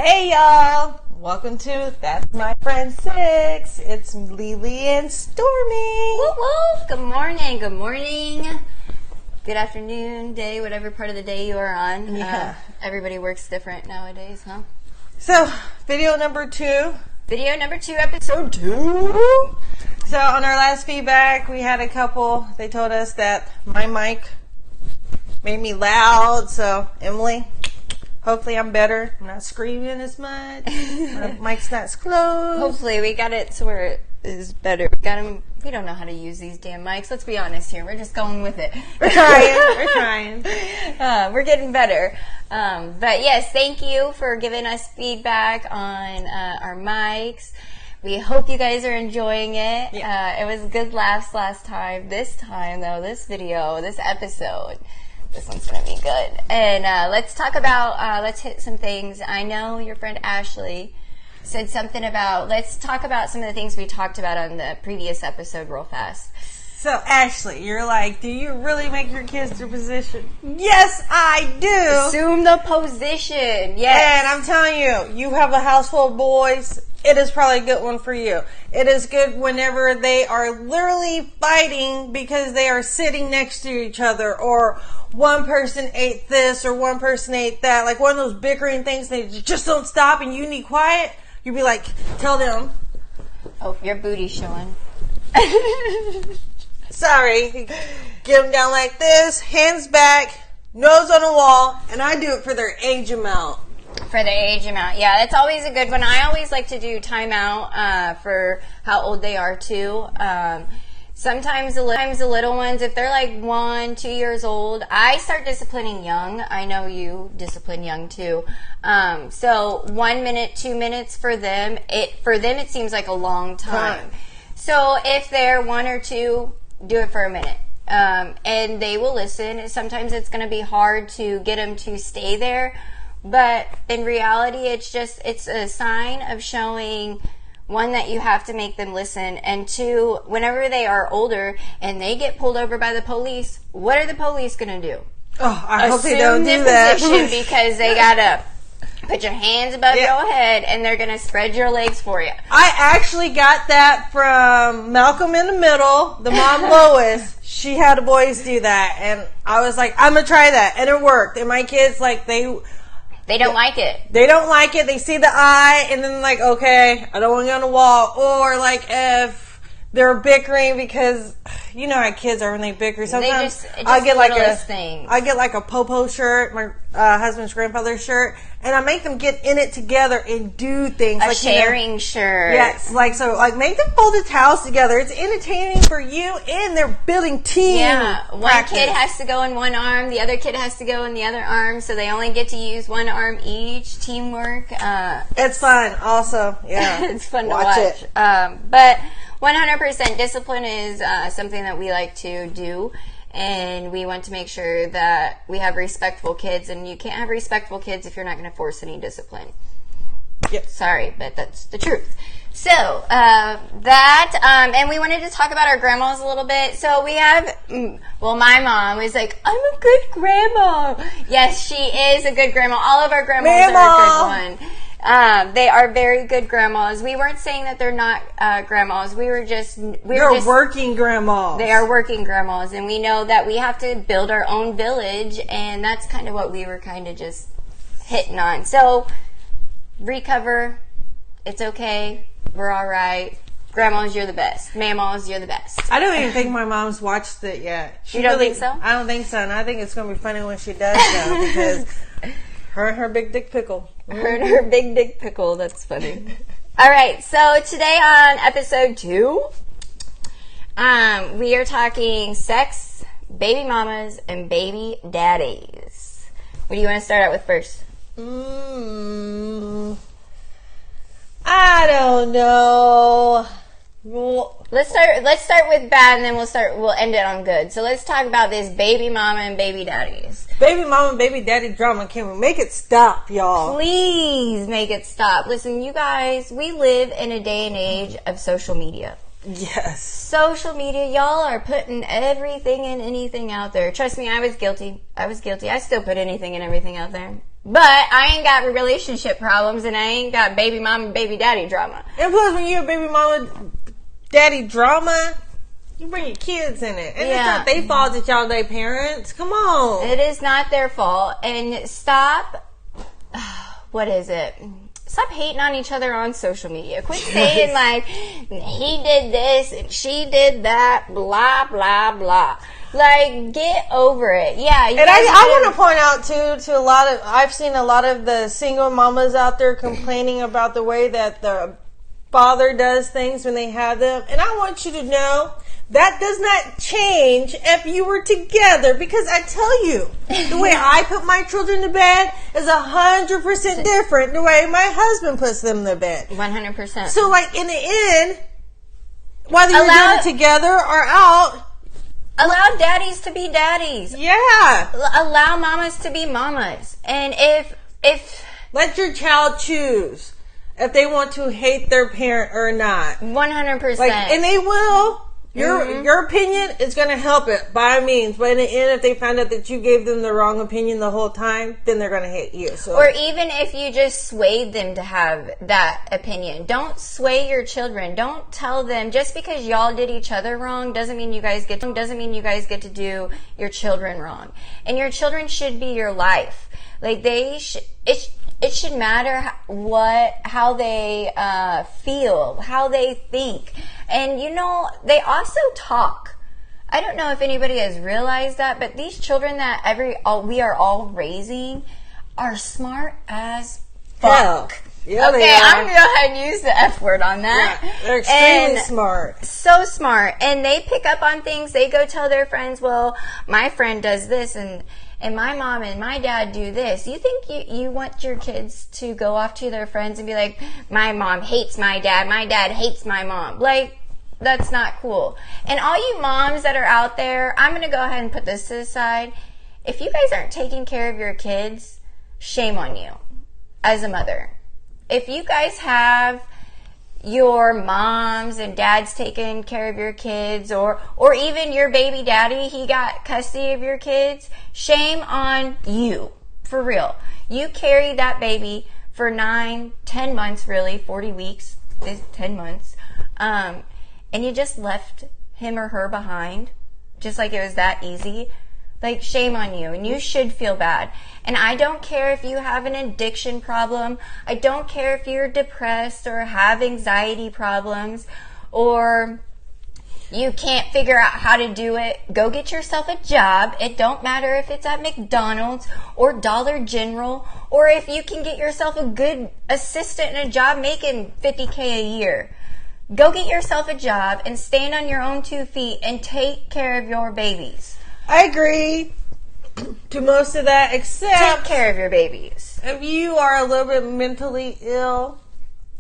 Hey y'all! Welcome to That's My Friend 6. It's Lily and Stormy. Woo woo! Good morning, good morning. Good afternoon, day, whatever part of the day you are on. Yeah. Everybody works different nowadays, huh? So, video number 2. Video number 2, episode 2. So, on our last feedback, we had a couple. They told us that my mic made me loud. So, Emily, hopefully I'm better. I'm not screaming as much. My mic's not as close. Hopefully we got it to where it is better. We don't know how to use these damn mics. Let's be honest here. We're just going with it. We're trying. We're getting better. But yes, thank you for giving us feedback on our mics. We hope you guys are enjoying it. Yeah. It was good laughs last time. This time, though, this episode, this one's going to be good. And let's talk about, let's hit some things. I know your friend Ashley said something about, let's talk about some of the things we talked about on the previous episode real fast. So, Ashley, you're like, do you really make your kids their position? Yes, I do. Assume the position. Yes. And I'm telling you, you have a house full of boys, it is probably a good one for you. It is good whenever they are literally fighting because they are sitting next to each other, or one person ate this or one person ate that. Like one of those bickering things, they just don't stop and you need quiet. You'd be like, tell them. Oh, your booty's showing. Sorry. Get them down like this, hands back, nose on the wall, and I do it for their age amount. For the age amount. Yeah, that's always a good one. I always like to do timeout for how old they are, too. Sometimes the little ones, if they're like 1, 2 years old, I start disciplining young. I know you discipline young, too. So 1 minute, 2 minutes for them. It seems like a long time. So if they're 1 or 2, do it for a minute. And they will listen. Sometimes it's going to be hard to get them to stay there. But in reality, it's a sign of showing, one, that you have to make them listen, and 2, whenever they are older and they get pulled over by the police, what are the police going to do? Oh, I hope they don't do that. Because they got to put your hands above your head and they're going to spread your legs for you. I actually got that from Malcolm in the Middle, the mom Lois. She had the boys do that, and I was like, I'm going to try that, and it worked. And my kids, like, they don't like it. They don't like it. They see the eye, and then like, okay, I don't want to go on the wall. Or like if they're bickering, because you know how kids are when they bicker. Sometimes I get like a Popo shirt, my husband's grandfather's shirt, and I make them get in it together and do things. A sharing shirt. Yes, like make them fold the towels together. It's entertaining for you, and they're building team. Yeah, one kid has to go in one arm, the other kid has to go in the other arm, so they only get to use one arm each. Teamwork. It's fun. Also, yeah, it's fun to watch. It. But 100% discipline is something that we like to do. And we want to make sure that we have respectful kids, and you can't have respectful kids if you're not going to force any discipline. Yep. Sorry, but that's the truth. So, and we wanted to talk about our grandmas a little bit. So we have, my mom is like, I'm a good grandma. Yes, she is a good grandma. All of our grandmas are a good one. They are very good grandmas. We weren't saying that they're not grandmas. They're working grandmas. They are working grandmas, and we know that we have to build our own village, and that's kind of what we were kind of just hitting on. So, recover. It's okay. We're all right. Grandmas, you're the best. Mammas, you're the best. I don't even think my mom's watched it yet. You don't think so? I don't think so, and I think it's going to be funny when she does though, because her and her big dick pickle. Her and her big dick pickle. That's funny. All right. So today on episode 2, we are talking sex, baby mamas, and baby daddies. What do you want to start out with first? I don't know. Well, let's start with bad, and then we'll end it on good. So let's talk about this baby mama and baby daddies. Baby mama and baby daddy drama. Can we make it stop, y'all? Please make it stop. Listen, you guys, we live in a day and age of social media. Yes. Social media, y'all are putting everything and anything out there. Trust me, I was guilty. I still put anything and everything out there. But I ain't got relationship problems, and I ain't got baby mama and baby daddy drama. And plus, when you have baby mama, daddy drama, you bring your kids in it. And it's not their fault that y'all their parents. Come on. It is not their fault. And stop, what is it? Stop hating on each other on social media. Quit saying like, he did this and she did that, blah, blah, blah. Like, get over it. Yeah. And I want to point out too, I've seen a lot of the single mamas out there complaining about the way that the father does things when they have them. And I want you to know that does not change if you were together, because I tell you, the way I put my children to bed is 100% different the way my husband puts them to bed. 100%. So, like, in the end, whether you're doing it together or out, allow daddies to be daddies. Yeah. Allow mamas to be mamas. And if let your child choose if they want to hate their parent or not. 100%. Like, and they will. Your opinion is going to help it by all means, but in the end, if they find out that you gave them the wrong opinion the whole time, then they're going to hate you. So. Or even if you just swayed them to have that opinion, don't sway your children. Don't tell them just because y'all did each other wrong doesn't mean you guys get to do your children wrong. And your children should be your life. Like it should matter how they feel, how they think. And they also talk. I don't know if anybody has realized that, but these children that we are all raising are smart as fuck. Yeah, okay, I'm going to go ahead and use the F word on that. Yeah, they're extremely smart. So smart. And they pick up on things. They go tell their friends, well, my friend does this and my mom and my dad do this. You think you want your kids to go off to their friends and be like, my mom hates my dad hates my mom. Like, that's not cool. And all you moms that are out there, I'm going to go ahead and put this to the side. If you guys aren't taking care of your kids, shame on you as a mother. If you guys have your moms and dads taking care of your kids, or even your baby daddy, he got custody of your kids, shame on you. For real. You carried that baby for 9, 10 months, really, 40 weeks is 10 months, and you just left him or her behind, just like it was that easy. Like, shame on you, and you should feel bad. And I don't care if you have an addiction problem. I don't care if you're depressed or have anxiety problems or you can't figure out how to do it. Go get yourself a job. It don't matter if it's at McDonald's or Dollar General, or if you can get yourself a good assistant in a job making $50K a year. Go get yourself a job and stand on your own 2 feet and take care of your babies. I agree to most of that, except take care of your babies. If you are a little bit mentally ill,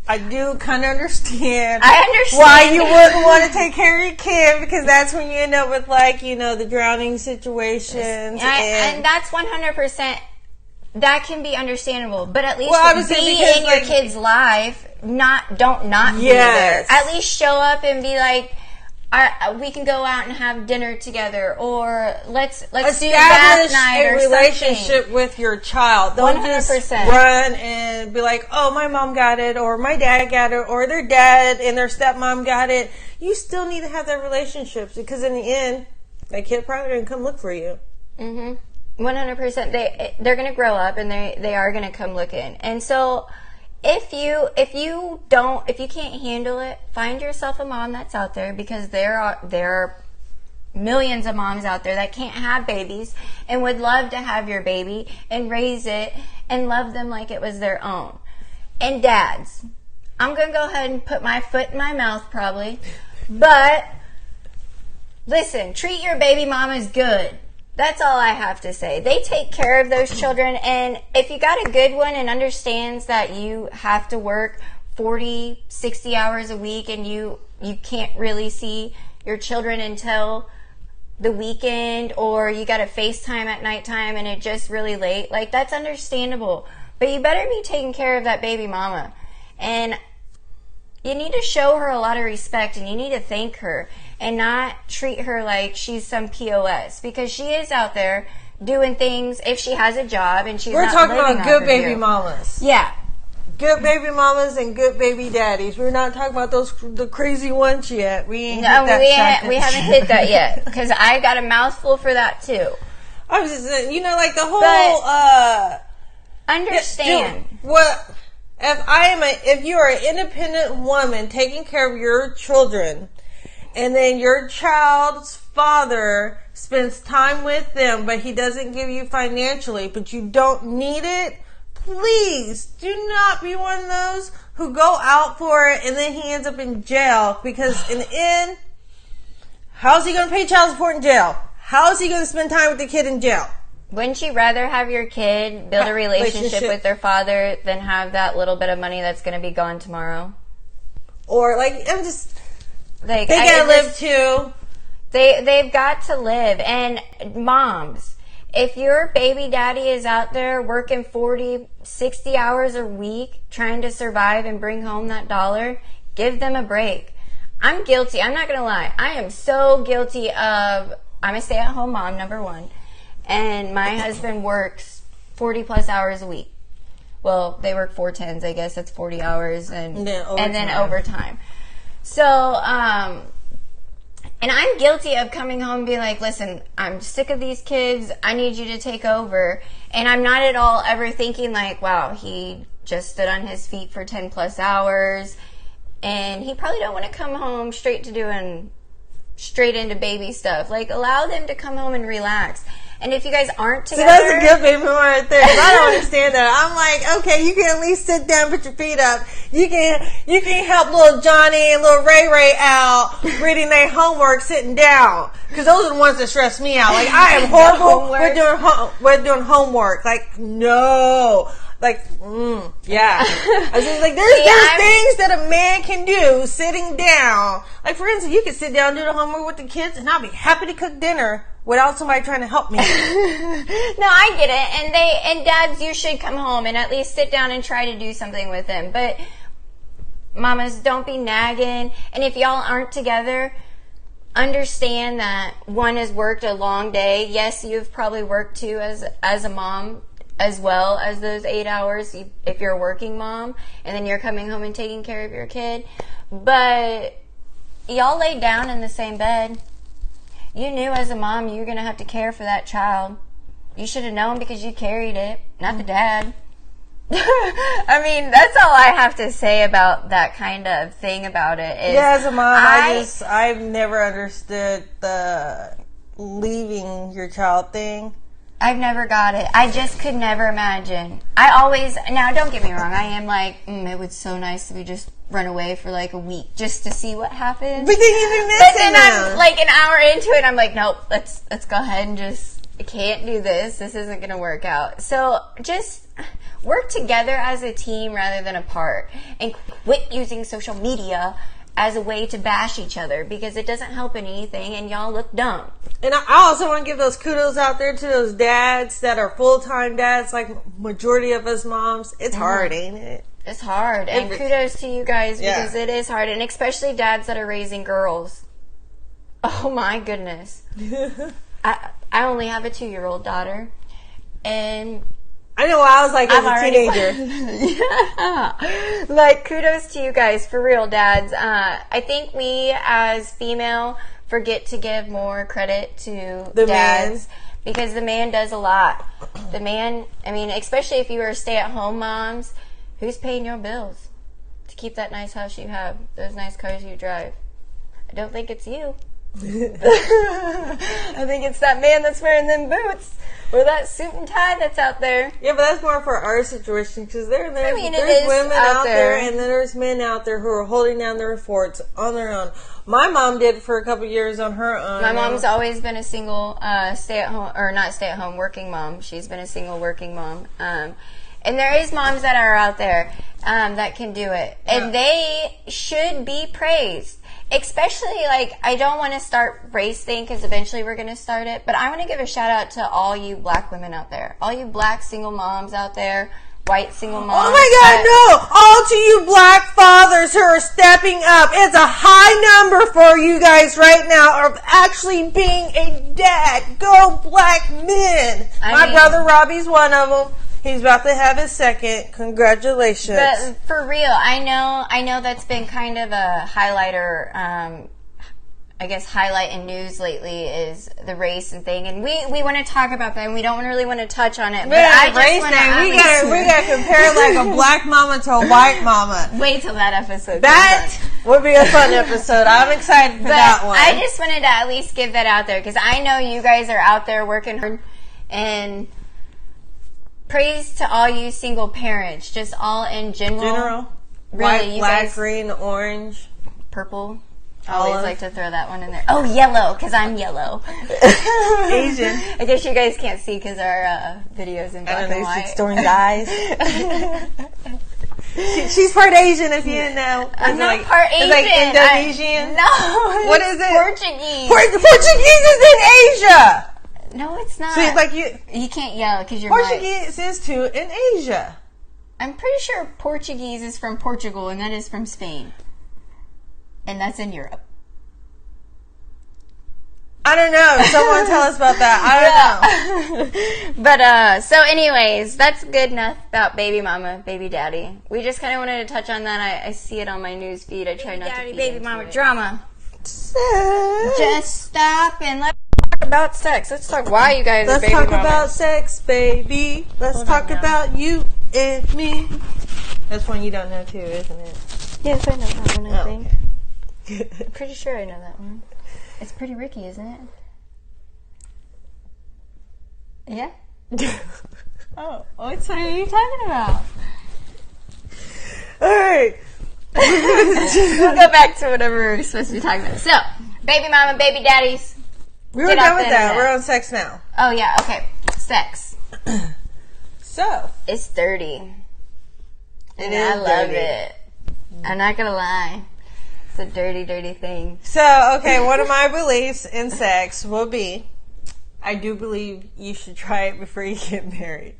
I do kind of understand. I understand why you wouldn't want to take care of your kid, because that's when you end up with, like, the drowning situations. And that's 100%. That can be understandable, but at least be in your kid's life. Don't be there. At least show up and be like, we can go out and have dinner together, or let's do bath night or a relationship with your child. Don't 100%. just run and be like, oh, my mom got it, or my dad got it, or their dad and their stepmom got it. You still need to have that relationships, because in the end, that kid probably going to come look for you. 100%. They're going to grow up and they are going to come looking. And so if you can't handle it, find yourself a mom that's out there, because there are millions of moms out there that can't have babies and would love to have your baby and raise it and love them like it was their own. And dads, I'm going to go ahead and put my foot in my mouth probably, but listen, treat your baby mamas good. That's all I have to say. They take care of those children, and if you got a good one and understands that you have to work 40, 60 hours a week and you can't really see your children until the weekend, or you got to FaceTime at nighttime and it's just really late, like, that's understandable. But you better be taking care of that baby mama. And you need to show her a lot of respect, and you need to thank her and not treat her like she's some POS, because she is out there doing things if she has a job and she's We're not talking living about off good of baby you. mamas. Yeah. Good baby mamas and good baby daddies. We're not talking about the crazy ones yet. We ain't No, hit that we haven't hit that yet because I got a mouthful for that too. I was just saying, like the whole Understand. what if you are an independent woman taking care of your children, and then your child's father spends time with them, but he doesn't give you financially, but you don't need it. Please do not be one of those who go out for it and then he ends up in jail, because in the end, how's he going to pay child support in jail? How is he going to spend time with the kid in jail? Wouldn't you rather have your kid build a relationship with their father than have that little bit of money that's going to be gone tomorrow? Or I'm just they gotta live too. They've got to live. And moms, if your baby daddy is out there working 40, 60 hours a week trying to survive and bring home that dollar, give them a break. I'm guilty. I'm not going to lie. I am so guilty of, I'm a stay-at-home mom, number one. And my husband works 40 plus hours a week. Well, they work 4/10s, I guess. That's 40 hours. And then overtime. So, and I'm guilty of coming home and being like, listen, I'm sick of these kids. I need you to take over. And I'm not at all ever thinking like, wow, he just stood on his feet for 10 plus hours. And he probably don't want to come home straight into baby stuff. Like, allow them to come home and relax. And if you guys aren't together... So that's a good baby mama right there. I don't understand that. I'm like, okay, you can at least sit down, put your feet up. You can help little Johnny and little Ray Ray out reading their homework sitting down. Because those are the ones that stress me out. Like, I am horrible. We're doing homework. Like, no. Like, yeah. I was just like, there's things that a man can do sitting down. Like, for instance, you can sit down and do the homework with the kids, and I'll be happy to cook dinner without somebody trying to help me. No, I get it. And dads, you should come home and at least sit down and try to do something with them. But mamas, don't be nagging. And if y'all aren't together, understand that one has worked a long day. Yes, you've probably worked too as a mom, as well as those 8 hours if you're a working mom, and then you're coming home and taking care of your kid. But y'all laid down in the same bed. You knew as a mom you were going to have to care for that child. You should have known because you carried it, not the dad. I mean, that's all I have to say about that kind of thing about it. Yeah, as a mom, I've never understood the leaving your child thing. I've never got it. I just could never imagine. Now don't get me wrong, I am like, it was so nice if we just run away for like a week just to see what happens. But then you've been missing But then I'm like an hour into it, I'm like, nope, let's go ahead and I can't do this. This isn't going to work out. So just work together as a team rather than apart, and quit using social media as a way to bash each other, because it doesn't help anything and y'all look dumb. And I also want to give those kudos out there to those dads that are full-time dads, like majority of us moms. It's hard, ain't it? It's hard. And kudos to you guys, because it is hard. And especially dads that are raising girls. Oh my goodness. I only have a 2-year-old daughter. And I know what I was like as a teenager. Yeah. Like, kudos to you guys, for real, dads. I think we as female forget to give more credit to the dads, because the man does a lot. The man, I mean, especially if you are stay-at-home moms, who's paying your bills to keep that nice house you have, those nice cars you drive? I don't think it's you. I think it's that man that's wearing them boots or that suit and tie that's out there. Yeah, but that's more for our situation, because there's there's women out there, and then there's men out there who are holding down their forts on their own. My mom did for a couple years on her own. My mom's always been a single stay-at-home, or not stay-at-home, working mom. She's been a single working mom. And there is moms that are out there that can do it. Yeah. And they should be praised. Especially, like, I don't want to start race thing, because eventually we're going to start it. But I want to give a shout out to all you black women out there. All you black single moms out there. white single moms. Oh my God, no! All to you black fathers who are stepping up. It's a high number for you guys right now of actually being a dad. Go black men. My brother Robbie's one of them. He's about to have his second. Congratulations. But for real, I know that's been kind of a highlighter, I guess highlight in news lately is the race and thing, and we want to talk about that, and we don't really want to touch on it. But I race thing, we gotta compare like a black mama to a white mama. Wait till that episode. That would be a fun episode. I'm excited for that one. I just wanted to at least give that out there because I know you guys are out there working hard, and praise to all you single parents, just all in general. Really, white, you black, guys, green, orange, purple. I always like to throw that one in there. Oh, yellow, because I'm yellow. Asian. I guess you guys can't see because our video's in black and white. Storing eyes. She's part Asian, if you didn't know. I'm not part Asian. It's like Indonesian? No. What is it? Portuguese. Portuguese is in Asia. No, it's not. So it's like you can't yell because you're Portuguese is too in Asia. I'm pretty sure Portuguese is from Portugal and that is from Spain. And that's in Europe. I don't know. Someone tell us about that. I don't know. But, so anyways, that's good enough about baby mama, baby daddy. We just kind of wanted to touch on that. I see it on my news feed. I try not to feed baby mama it. Drama. Sex. Just stop and let's talk about sex. Let's talk why you guys are baby Let's talk mamas. about sex, baby. Let's talk about you and me. That's one you don't know too, isn't it? Yes, I know that one, I think. Okay. I'm pretty sure I know that one. It's Pretty Ricky, isn't it? Yeah? Oh, what are you talking about? Alright. We'll go back to whatever we're supposed to be talking about. So, baby mama, baby daddies. We were done with that. We're on sex now. Oh, yeah, okay. Sex. So. It's dirty. And I love it. I'm not going to lie. It's a dirty, dirty thing. So, okay, one of my beliefs in sex will be, I do believe you should try it before you get married.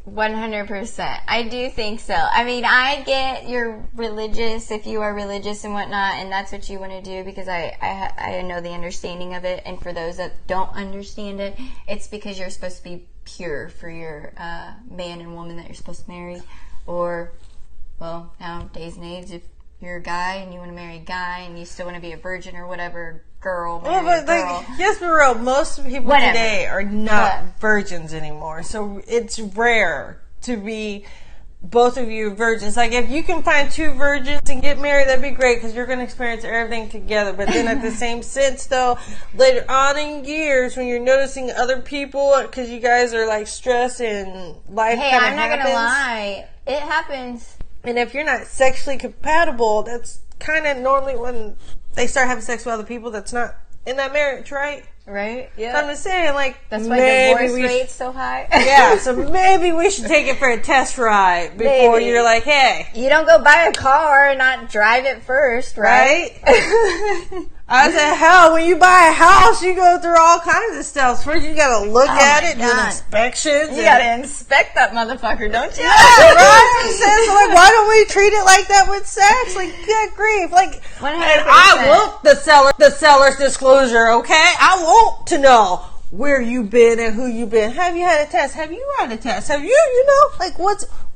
100%. I do think so. I mean, I get you're religious if you are religious and whatnot, and that's what you want to do because I know the understanding of it. And for those that don't understand it, it's because you're supposed to be pure for your man and woman that you're supposed to marry. Or, well, nowadays and age, if you're a guy and you want to marry a guy and you still want to be a virgin or whatever, girl, marry a girl. Yes, but real, most people today are not virgins anymore. So it's rare to be both of you virgins. Like if you can find two virgins and get married, that'd be great because you're going to experience everything together. But then at the same sense, though, later on in years when you're noticing other people because you guys are like stressed and life kind of happens. Hey, I'm not going to lie. It happens. And if you're not sexually compatible, that's kind of normally when they start having sex with other people that's not in that marriage, right? Right? Yeah. So I'm just saying, like, that's why divorce rate's so high. Yeah, so maybe we should take it for a test ride before you're like, hey. You don't go buy a car and not drive it first, right? I said, hell, when you buy a house, you go through all kinds of stuff. First, you gotta look at it, do inspections. You gotta inspect that motherfucker, don't you? Yeah, right? So, like, why don't we treat it like that with sex? Like, good grief. Like, 100%. And I want the seller's disclosure, okay? I want to know where you've been and who you've been. Have you had a test? Have you had a test? Have you know, like,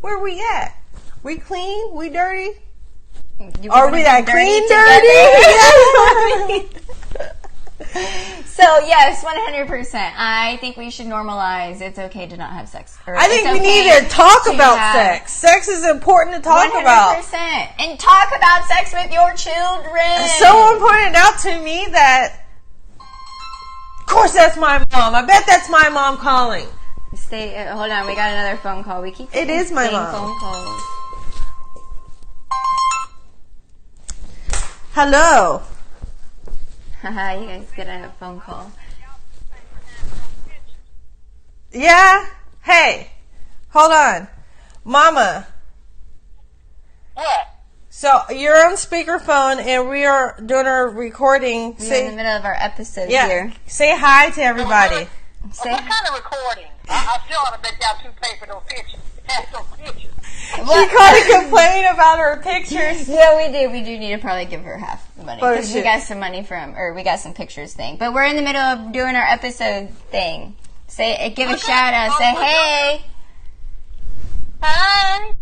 where we at? We clean? We dirty? Are we that clean dirty? So yes, 100%. I think we should normalize it's okay to not have sex. I think we need to talk about sex. Sex is important to talk about. 100%. And talk about sex with your children. Someone pointed out to me that, of course that's my mom. I bet that's my mom calling. Hold on, we got another phone call. We keep It is my mom. Phone calls. Hello. Haha, you guys get a phone call. Yeah? Hey, hold on. Mama. What? So, you're on speakerphone and we are doing our recording. We're in the middle of our episode here. Say hi to everybody. What kind of recording? I still ought to bet y'all two pay for no pictures. have some pictures. She called to complain about her pictures. Yeah, we do. We do need to probably give her half the money Oh, because we shit. got some money we got some pictures thing. But we're in the middle of doing our episode thing. Give a shout out. Say hey. Hi.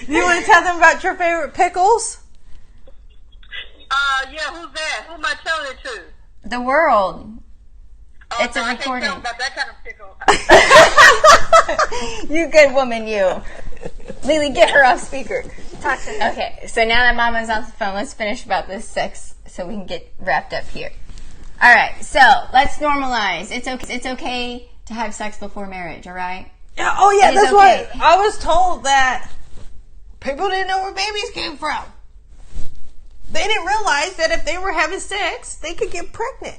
Do you want to tell them about your favorite pickles? Yeah, who's that? Who am I telling it to? The world. It's a I can't tell recording. about that kind of pickle. You good woman, you. Lily, get her off speaker. Talk to her. Okay, so now that Mama's off the phone, let's finish about this sex so we can get wrapped up here. All right, so let's normalize. It's okay to have sex before marriage, all right? Yeah, oh yeah, It is that's okay. what I was told, that people didn't know where babies came from. They didn't realize that if they were having sex, they could get pregnant.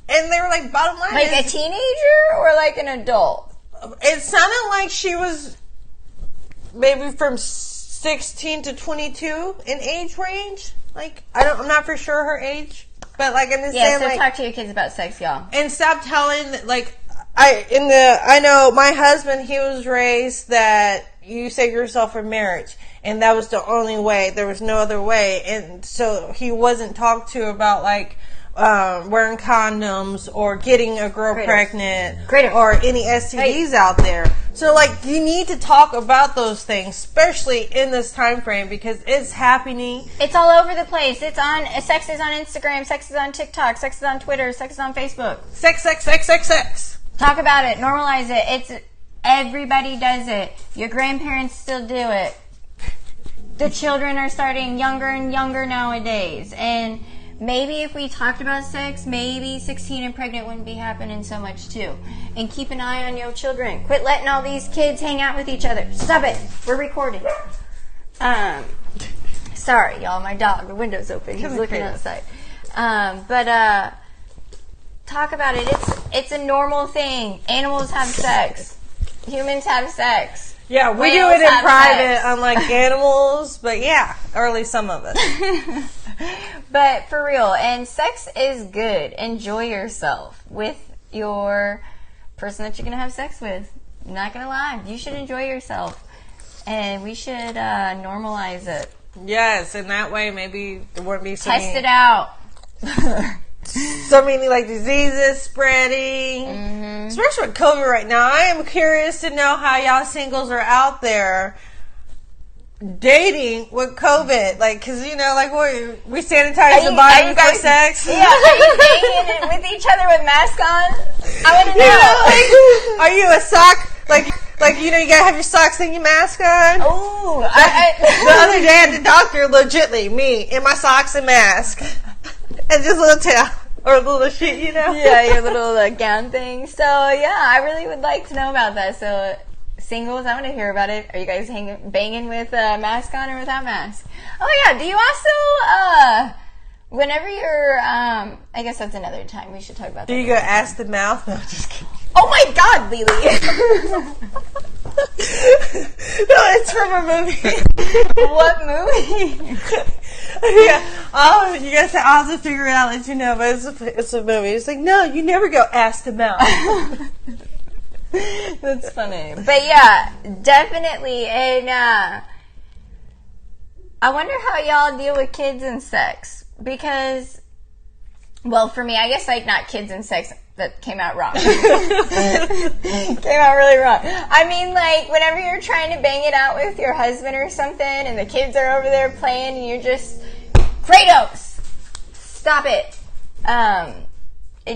And they were like, bottom line Like a is, teenager or like an adult? it sounded like she was maybe from 16 to 22 in age range. Like, I'm not for sure her age, but like in the Yeah, same, so like, talk to your kids about sex, y'all. and stop telling, like, I know my husband, he was raised that you save yourself for marriage, and that was the only way. There was no other way. And so he wasn't talked to about, like, wearing condoms or getting a girl Kratos. pregnant Kratos. or any STDs out there. So, like, you need to talk about those things, especially in this time frame, because it's happening. It's all over the place. Sex is on Instagram, sex is on TikTok, sex is on Twitter, sex is on Facebook. Sex, sex, sex, sex, sex. Talk about it. Normalize it. Everybody does it. Your grandparents still do it. The children are starting younger and younger nowadays. And maybe if we talked about sex, maybe 16 and pregnant wouldn't be happening so much too. And keep an eye on your children. Quit letting all these kids hang out with each other. Stop it. We're recording. Sorry, y'all. My dog. The window's open. He's looking outside. Talk about it. It's a normal thing. Animals have sex. Humans have sex. Yeah, we do Whales it in have private, sex. unlike animals, but yeah, or at least some of us. But for real, and sex is good. Enjoy yourself with your person that you're going to have sex with. I'm not going to lie. You should enjoy yourself. And we should normalize it. Yes, and that way maybe there wouldn't be so Test many, it out. so many like diseases spreading. Especially with COVID right now. I am curious to know how y'all singles are out there dating with COVID. Like, because, you know, like we sanitize the body before sex. Yeah, are you dating with each other with masks on? I want to know. Yeah, like, are you a sock? Like, you know, you gotta have your socks and your mask on. Ooh, The other day at the doctor, legitly, me in my socks and mask. And just a little tail. Or a little shit, you know? yeah, your little gown thing. So, yeah, I really would like to know about that. So, singles, I want to hear about it. Are you guys banging with mask on or without mask? Oh, yeah. Do you also, whenever you're, I guess that's another time. We should talk about that. Do you go ass to mouth? No, just kidding. Oh, my God, Lily. No, it's from a movie. What movie? Yeah. Oh, you guys say, I'll have to figure it out, let you know, but it's a movie. It's like, no, you never go ass to mouth. That's funny. But yeah, definitely. And I wonder how y'all deal with kids and sex. Because, well, for me, I guess like not kids and sex. That came out wrong. Came out really wrong. I mean, like, whenever you're trying to bang it out with your husband or something and the kids are over there playing and you're just, Kratos! Stop it. And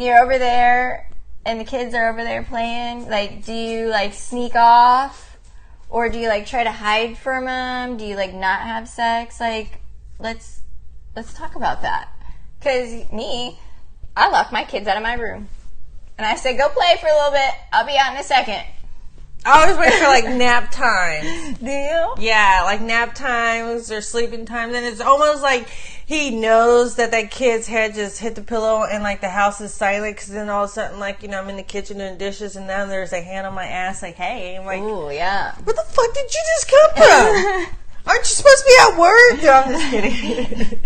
you're over there and the kids are over there playing. Like, do you, like, sneak off? Or do you, like, try to hide from them? Do you, like, not have sex? Like, let's talk about that. Because me, I lock my kids out of my room. And I said, go play for a little bit. I'll be out in a second. I always wait for like nap times. Do you? Yeah, like nap times or sleeping times. And it's almost like he knows that kid's head just hit the pillow and like the house is silent. Because then all of a sudden, like, you know, I'm in the kitchen doing dishes and now there's a hand on my ass like, hey. I'm like, Ooh, yeah. where the fuck did you just come from? Aren't you supposed to be at work? No, I'm just kidding.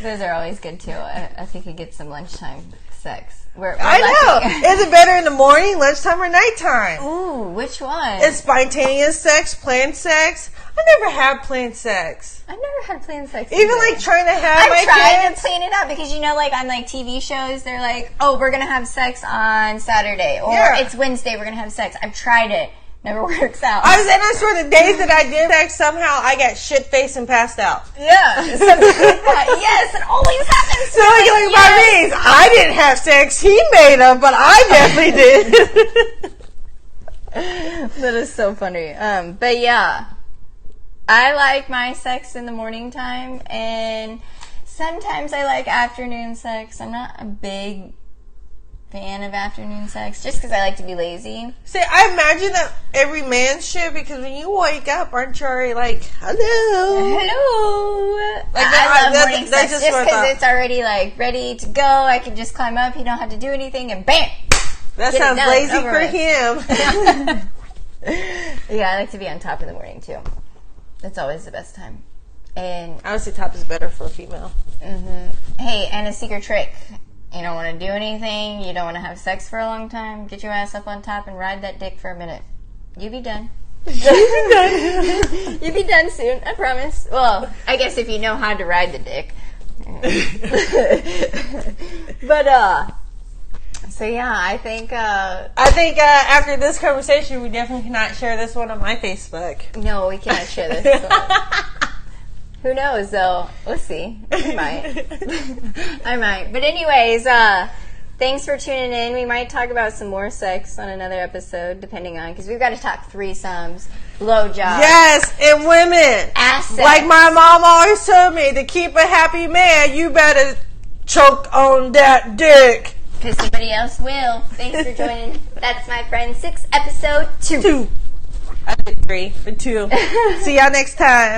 Those are always good too. I think you get some lunchtime sex? We're I lucky. know. Is it better in the morning, lunchtime, or nighttime? Ooh, which one? It's spontaneous sex, planned sex. I never had planned sex. I've never had planned sex. Even either. like trying to have my I've tried kids. to plan it out because like on like TV shows, they're like, "Oh, we're gonna have sex on Saturday," or Yeah. "It's Wednesday, we're gonna have sex." I've tried it, never works out. I swear the days that I did sex, somehow I got shit faced and passed out. Yeah, something like that. Yes, it always happens. So like by me, I didn't have sex. He made them, but I definitely did. That is so funny. But yeah, I like my sex in the morning time, and sometimes I like afternoon sex. I'm not a big fan of afternoon sex just because I like to be lazy. See, I imagine that every man should, because when you wake up, aren't you already like, hello? Hello. Like, I love that- morning that's sex just just what I because thought. it's already like ready to go. I can just climb up. You don't have to do anything, and bam. That Get it sounds done, lazy over for with. him. Yeah, I like to be on top in the morning too. That's always the best time. And I would say top is better for a female. hey, and a secret trick. You don't want to do anything. You don't want to have sex for a long time. Get your ass up on top and ride that dick for a minute. You be done. You be done soon. I promise. Well, I guess if you know how to ride the dick. But so yeah, I think after this conversation, we definitely cannot share this one on my Facebook. no, we cannot share this. Who knows though? We'll see. I might. I might. But anyways, thanks for tuning in. We might talk about some more sex on another episode, depending on, because we've got to talk threesomes, blowjobs, Yes, and women. assets. Like my mom always told me, to keep a happy man, you better choke on that dick. Because somebody else will. Thanks for joining. That's my friend 6, episode 2. 2. I did 3 for 2. See y'all next time.